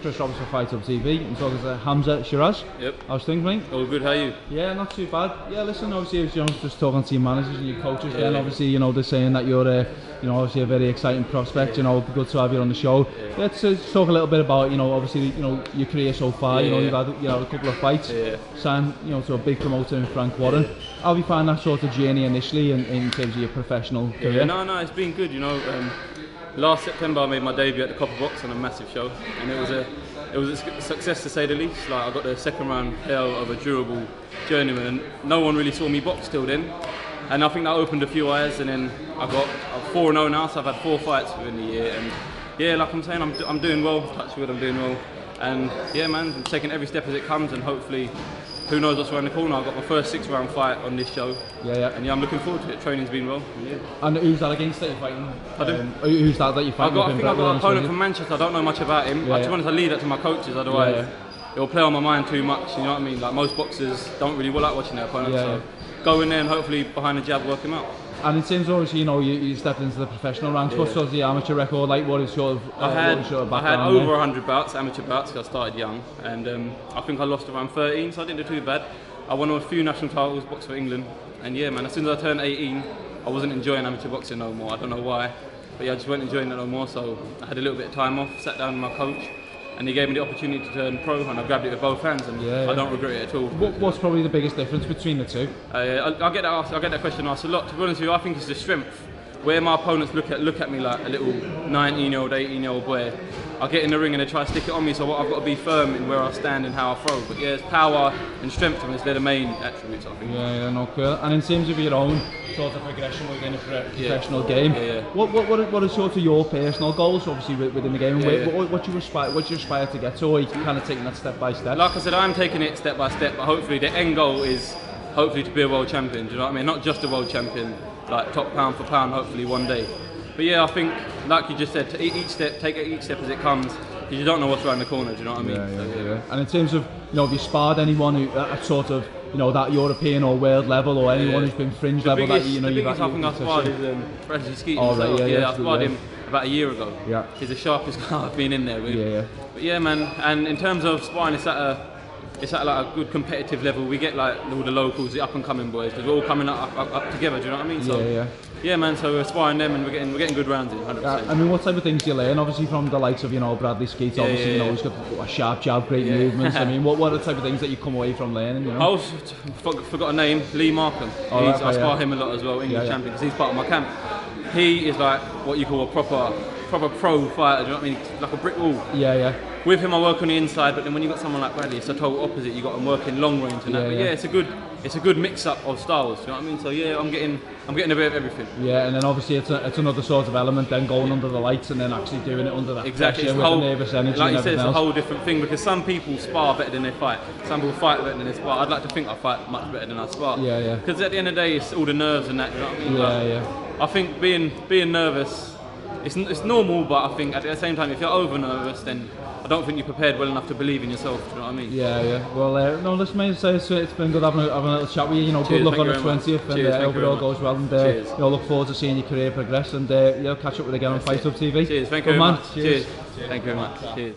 Chris Roberts for Fight Up TV. I'm talking to Hamzah Sheeraz. Yep. How's things, mate? All good, how are you? Yeah, not too bad. Yeah, listen, obviously, I was just talking to your managers and your coaches then. Obviously, you know, they're saying that you're, obviously a very exciting prospect. You know, good to have you on the show. Let's talk a little bit about, obviously, your career so far. You've had a couple of fights. Signed, to a big promoter in Frank Warren. How have you found that sort of journey initially in terms of your professional career? No, it's been good. Last September I made my debut at the Copper Box on a massive show, and it was a success to say the least. Like, I got the second round hell of a durable journeyman, and no one really saw me box till then. And I think that opened a few eyes, and then I'm 4-0 now, so I've had 4 fights within the year. And yeah, like I'm saying, I'm doing well. Touch wood, I'm doing well. And yeah, man, I'm taking every step as it comes, and hopefully, who knows what's around the corner. I've got my first 6-round fight on this show. And yeah, I'm looking forward to it. Training's been well. And who's that against that you're fighting? Who's that you're fighting? I think I've got an opponent from Manchester. I don't know much about him. To be honest, I leave that to my coaches, otherwise it'll play on my mind too much. You know what I mean? Like, most boxers don't really like watching their opponents. So go in there and hopefully behind the jab work him out. And it seems obviously, you stepped into the professional ranks. What's sort of the amateur record like? What is sort of I had over 100 bouts, amateur bouts, because I started young, and I think I lost around 13, so I didn't do too bad. I won a few national titles, boxed for England, and yeah, man, as soon as I turned 18, I wasn't enjoying amateur boxing no more. I don't know why, but yeah, I just wasn't enjoying it no more, so I had a little bit of time off, sat down with my coach, and he gave me the opportunity to turn pro, and I grabbed it with both hands, and I don't regret it at all. What's probably the biggest difference between the two? I get that question asked a lot. To be honest with you, I think it's the strength. Where my opponents look at me like a little 19-year-old, 18-year-old boy, I get in the ring and they try to stick it on me, so I've got to be firm in where I stand and how I throw. But yeah, it's power and strength, and they're the main attributes, I think. Cool. And in terms of your own sort of progression within a professional game, what are sort of your personal goals, obviously, within the game? What do you aspire to get to, or are you kind of taking that step by step? Like I said, I'm taking it step by step, but hopefully the end goal is hopefully to be a world champion. Do you know what I mean? Not just a world champion, like top pound for pound, hopefully one day. But yeah, I think, like you just said, take each step as it comes, because you don't know what's around the corner. Do you know what I mean? And in terms of, have you sparred anyone who at sort of, that European or world level, or anyone who's been fringe level that the biggest I think I sparred is Bradley Skeeton. I sparred him about a year ago. He's the sharpest guy I've been in there with. But yeah, man, and in terms of sparring, it's at like a good competitive level. We get like all the locals, the up and coming boys, because we're all coming up together. Do you know what I mean? So, yeah, man. So we're sparring them, and we're getting good rounds in. 100%. I mean, what type of things do you learn? Obviously from the likes of Bradley Skeeton. Obviously, he's got a sharp jab, great movements. I mean, what are the type of things that you come away from learning? I forgot a name, Lee Markham. I spar him a lot as well, English champion, because he's part of my camp. He is like what you call a proper pro fighter. Do you know what I mean? Like a brick wall. With him, I work on the inside, but then when you got someone like Bradley, it's the total opposite. You got him working long range and that. But yeah, it's a good mix up of styles. Do you know what I mean? So yeah, I'm getting a bit of everything. Yeah, and then obviously it's another sort of element, then going under the lights and then actually doing it under that pressure with the nervous energy. Like you said, it's a whole different thing, because some people spar better than they fight. Some people fight better than they spar. I'd like to think I fight much better than I spar. Because at the end of the day, it's all the nerves and that. You know what I mean? I think being nervous, it's normal, but I think at the same time, if you're over nervous, then I don't think you're prepared well enough to believe in yourself. Do you know what I mean? Well, no, listen, mate, it's been good having a little chat with you. Good luck on the 20th, and I hope it all goes well. And look forward to seeing your career progress, and catch up with you again on Fight Up TV. Cheers, thank you very much. Cheers. Thank you very much. Cheers.